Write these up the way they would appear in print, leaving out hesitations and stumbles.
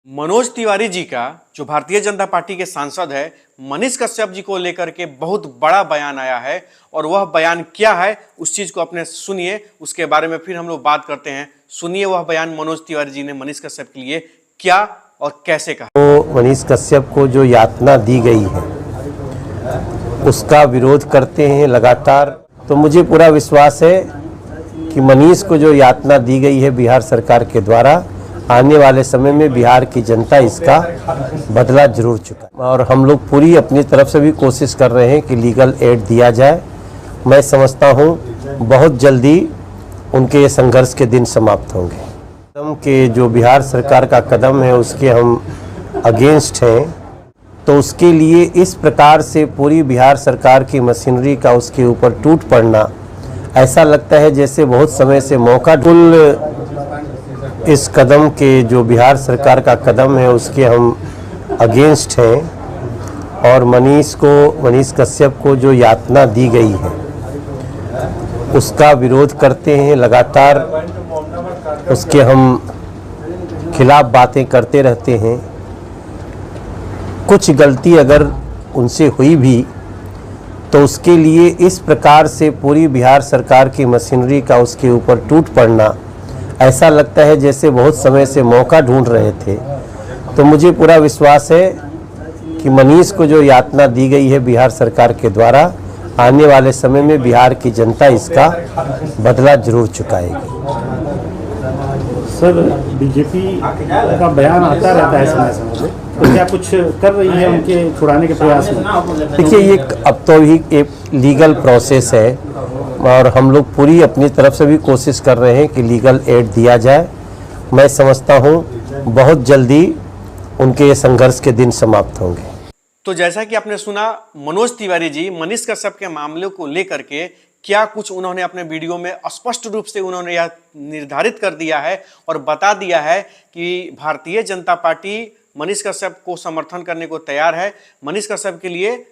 मनोज तिवारी जी का जो भारतीय जनता पार्टी के सांसद है मनीष कश्यप जी को लेकर के बहुत बड़ा बयान आया है और वह बयान क्या है उस चीज को अपने सुनिए। उसके बारे में फिर हम लोग बात करते हैं। सुनिए वह बयान मनोज तिवारी जी ने मनीष कश्यप के लिए क्या और कैसे कहा। तो मनीष कश्यप को जो यातना दी गई है उसका विरोध करते हैं लगातार। तो मुझे पूरा विश्वास है कि मनीष को जो यातना दी गई है बिहार सरकार के द्वारा, आने वाले समय में बिहार की जनता इसका बदला जरूर चुका है और हम लोग पूरी अपनी तरफ से भी कोशिश कर रहे हैं कि लीगल एड दिया जाए। मैं समझता हूं बहुत जल्दी उनके ये संघर्ष के दिन समाप्त होंगे। कदम के जो बिहार सरकार का कदम है उसके हम अगेंस्ट हैं, तो उसके लिए इस प्रकार से पूरी बिहार सरकार की मशीनरी का उसके ऊपर टूट पड़ना, ऐसा लगता है जैसे बहुत समय से मौका कुल इस कदम के जो बिहार सरकार का कदम है उसके हम अगेंस्ट हैं और मनीष कश्यप को जो यातना दी गई है उसका विरोध करते हैं लगातार। उसके हम खिलाफ बातें करते रहते हैं। कुछ गलती अगर उनसे हुई भी तो उसके लिए इस प्रकार से पूरी बिहार सरकार की मशीनरी का उसके ऊपर टूट पड़ना, ऐसा लगता है जैसे बहुत समय से मौका ढूंढ रहे थे। तो मुझे पूरा विश्वास है कि मनीष को जो यातना दी गई है बिहार सरकार के द्वारा, आने वाले समय में बिहार की जनता इसका बदला जरूर चुकाएगी। सर, बीजेपी का बयान आता रहता है समय समय पे, तो क्या कुछ कर रही है उनके छुड़ाने के प्रयास में? देखिए, ये अब तो ही एक लीगल प्रोसेस है और हम लोग पूरी अपनी तरफ से भी कोशिश कर रहे हैं कि लीगल एड दिया जाए। मैं समझता हूं बहुत जल्दी उनके ये संघर्ष के दिन समाप्त होंगे। तो जैसा कि आपने सुना, मनोज तिवारी जी मनीष कश्यप के मामले को लेकर के क्या कुछ उन्होंने अपने वीडियो में स्पष्ट रूप से उन्होंने यह निर्धारित कर दिया है और बता दिया है कि भारतीय जनता पार्टी मनीष कश्यप को समर्थन करने को तैयार है, मनीष कश्यप के लिए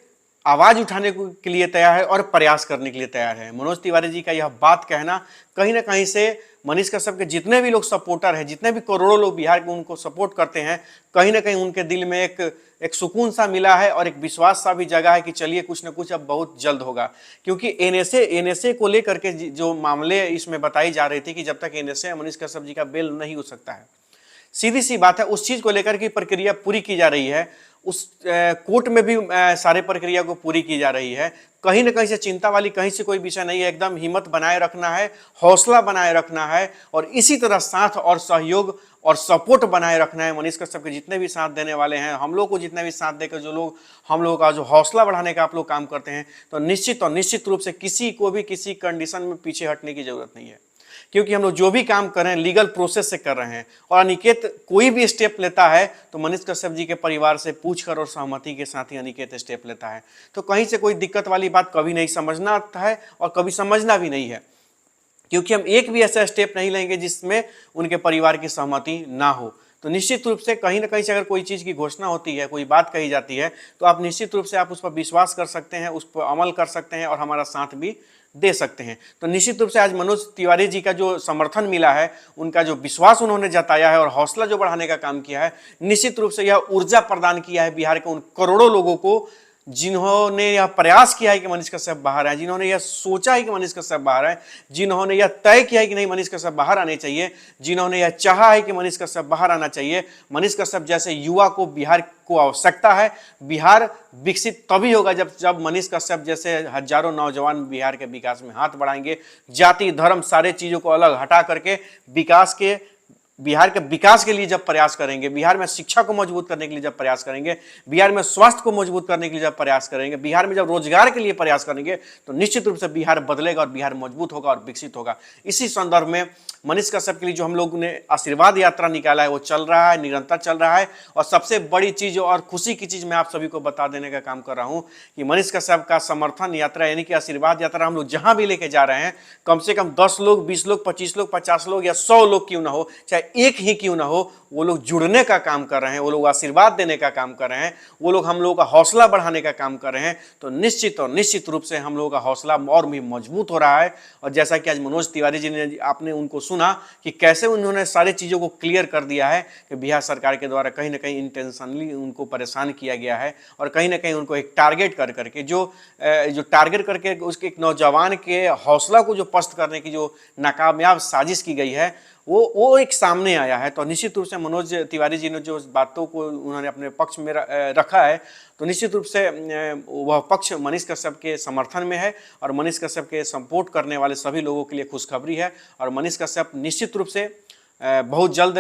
आवाज उठाने के लिए तैयार है और प्रयास करने के लिए तैयार है। मनोज तिवारी जी का यह बात कहना कहीं ना कहीं से मनीष कश्यप के जितने भी लोग सपोर्टर हैं, जितने भी करोड़ों लोग बिहार के उनको सपोर्ट करते हैं, कहीं ना कहीं उनके दिल में एक सुकून सा मिला है और एक विश्वास सा भी जगा है कि चलिए कुछ ना कुछ अब बहुत जल्द होगा। क्योंकि एनएसए को लेकर के जो मामले इसमें बताई जा रही थी कि जब तक एनएसए मनीष कश्यप जी का बेल नहीं हो सकता है, सीधी सी बात है उस चीज को लेकर की प्रक्रिया पूरी की जा रही है। उस कोर्ट में भी सारे प्रक्रिया को पूरी की जा रही है। कहीं ना कहीं से चिंता वाली कहीं से कोई विषय नहीं है। एकदम हिम्मत बनाए रखना है, हौसला बनाए रखना है और इसी तरह साथ और सहयोग और सपोर्ट बनाए रखना है। मनीष कश्यप के जितने भी साथ देने वाले हैं, हम लोग को जितने भी साथ देकर जो लोग हम लोगों का जो हौसला बढ़ाने का आप लोग काम करते हैं, तो निश्चित रूप से किसी को भी किसी कंडीशन में पीछे हटने की जरूरत नहीं है। क्योंकि हम लोग जो भी काम कर रहे हैं लीगल प्रोसेस से कर रहे हैं और अनिकेत कोई भी स्टेप लेता है तो मनीष कश्यप जी के परिवार से पूछकर और सहमति के साथ ही अनिकेत स्टेप लेता है। तो कहीं से कोई दिक्कत वाली बात कभी नहीं समझना है और कभी समझना भी नहीं है, क्योंकि हम एक भी ऐसा स्टेप नहीं लेंगे जिसमें उनके परिवार की सहमति ना हो। तो निश्चित रूप से कहीं ना कहीं से अगर कोई चीज़ की घोषणा होती है, कोई बात कही जाती है, तो आप निश्चित रूप से आप उस पर विश्वास कर सकते हैं, उस पर अमल कर सकते हैं और हमारा साथ भी दे सकते हैं। तो निश्चित रूप से आज मनोज तिवारी जी का जो समर्थन मिला है, उनका जो विश्वास उन्होंने जताया है और हौसला जो बढ़ाने का काम किया है, निश्चित रूप से यह ऊर्जा प्रदान किया है बिहार के उन करोड़ों लोगों को जिन्होंने यह प्रयास किया है कि मनीष कश्यप बाहर आए, जिन्होंने यह सोचा है कि मनीष कश्यप बाहर आए, जिन्होंने यह तय किया है कि नहीं मनीष कश्यप बाहर आने चाहिए, जिन्होंने यह चाहा है कि मनीष कश्यप बाहर आना चाहिए। मनीष कश्यप जैसे युवा को बिहार को आवश्यकता है। बिहार विकसित तभी होगा जब मनीष कश्यप जैसे हजारों नौजवान बिहार के विकास में हाथ बढ़ाएंगे। जाति धर्म सारे चीजों को अलग हटा करके बिहार के विकास के लिए जब प्रयास करेंगे, बिहार में शिक्षा को मजबूत करने के लिए जब प्रयास करेंगे, बिहार में स्वास्थ्य को मजबूत करने के लिए जब प्रयास करेंगे, बिहार में जब रोजगार के लिए प्रयास करेंगे, तो निश्चित रूप से बिहार बदलेगा और बिहार मजबूत होगा और विकसित होगा। इसी संदर्भ में मनीष कश्यप के लिए जो हम लोग ने आशीर्वाद यात्रा निकाला है वो चल रहा है, निरंतर चल रहा है। और सबसे बड़ी चीज और खुशी की चीज मैं आप सभी को बता देने का काम कर रहा हूं कि मनीष कश्यप का समर्थन यात्रा यानी कि आशीर्वाद यात्रा हम लोग जहां भी लेके जा रहे हैं, कम से कम 10 लोग, 20 लोग, 25 लोग, 50 लोग या 100 लोग क्यों ना हो, चाहे चाहे एक ही क्यों ना हो, वो लोग जुड़ने का काम कर रहे हैं, वो लोग आशीर्वाद देने का काम कर रहे हैं, वो लोग हम लोगों का हौसला बढ़ाने का काम कर रहे हैं, तो निश्चित और निश्चित रूप से हम लोगों का हौसला और भी मजबूत हो रहा है। और जैसा कि आज मनोज तिवारी जी ने, आपने उनको सुना कि कैसे उन्होंने सारी चीज़ों को क्लियर कर दिया है कि बिहार सरकार के द्वारा कहीं ना कहीं इंटेंशनली उनको परेशान किया गया है और कहीं ना कहीं उनको एक टारगेट कर करके जो टारगेट करके उसके एक नौजवान के हौसला को जो पस्त करने की जो नाकामयाब साजिश की गई है वो एक सामने आया है। तो निश्चित रूप से मनोज तिवारी जी ने जो बातों को उन्होंने अपने पक्ष में रखा है, तो निश्चित रूप से वह पक्ष मनीष कश्यप के समर्थन में है और मनीष कश्यप के सपोर्ट करने वाले सभी लोगों के लिए खुशखबरी है। और मनीष कश्यप निश्चित रूप से बहुत जल्द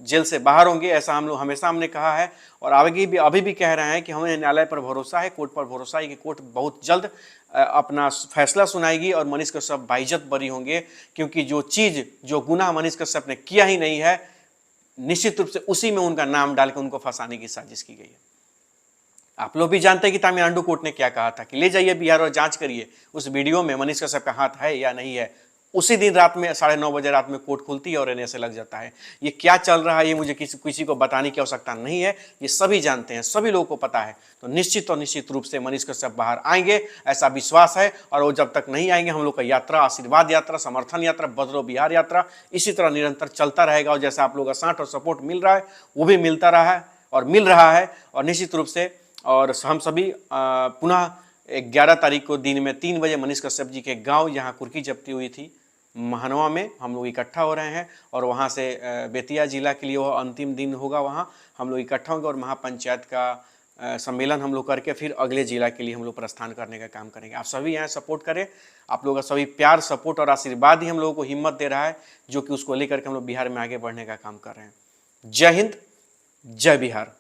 जेल से बाहर होंगे, ऐसा हम लोग हमेशा हमने कहा है और आगे भी अभी भी कह रहे हैं कि हमें न्यायालय पर भरोसा है, कोर्ट पर भरोसा है कि कोर्ट बहुत जल्द अपना फैसला सुनाएगी और मनीष कश्यप बाइज्जत बरी होंगे, क्योंकि जो गुनाह मनीष कश्यप ने किया ही नहीं है, निश्चित रूप से उसी में उनका नाम डाल के उनको फंसाने की साजिश की गई है। आप लोग भी जानते हैं कि तमिलनाडु कोर्ट ने क्या कहा था कि ले जाइए बिहार और जांच करिए उस वीडियो में मनीष कश्यप का हाथ है या नहीं है। उसी दिन रात में 9:30 बजे रात में कोर्ट खुलती है और एनएसए लग जाता है। ये क्या चल रहा है ये मुझे किसी को बताने की आवश्यकता नहीं है, ये सभी जानते हैं, सभी लोगों को पता है। तो निश्चित और निश्चित रूप से मनीष कश्यप बाहर आएंगे, ऐसा विश्वास है। और वो जब तक नहीं आएंगे, हम लोग का यात्रा, आशीर्वाद यात्रा, समर्थन यात्रा, बदलो बिहार यात्रा इसी तरह निरंतर चलता रहेगा। और जैसा आप लोगों का साथ और सपोर्ट मिल रहा है वो भी मिलता रहा है और मिल रहा है। और निश्चित रूप से और हम सभी पुनः 11 तारीख को दिन में 3 बजे मनीष कश्यप जी के गाँव जहाँ कुर्की जब्ती हुई थी महानवा में हम लोग इकट्ठा हो रहे हैं और वहाँ से बेतिया जिला के लिए वो अंतिम दिन होगा। वहाँ हम लोग इकट्ठा होंगे और महापंचायत का सम्मेलन हम लोग करके फिर अगले जिला के लिए हम लोग प्रस्थान करने का काम करेंगे। आप सभी यहाँ सपोर्ट करें, आप लोगों का सभी प्यार, सपोर्ट और आशीर्वाद ही हम लोगों को हिम्मत दे रहा है, जो कि उसको लेकर के हम लोग बिहार में आगे बढ़ने का काम कर रहे हैं। जय हिंद, जय बिहार।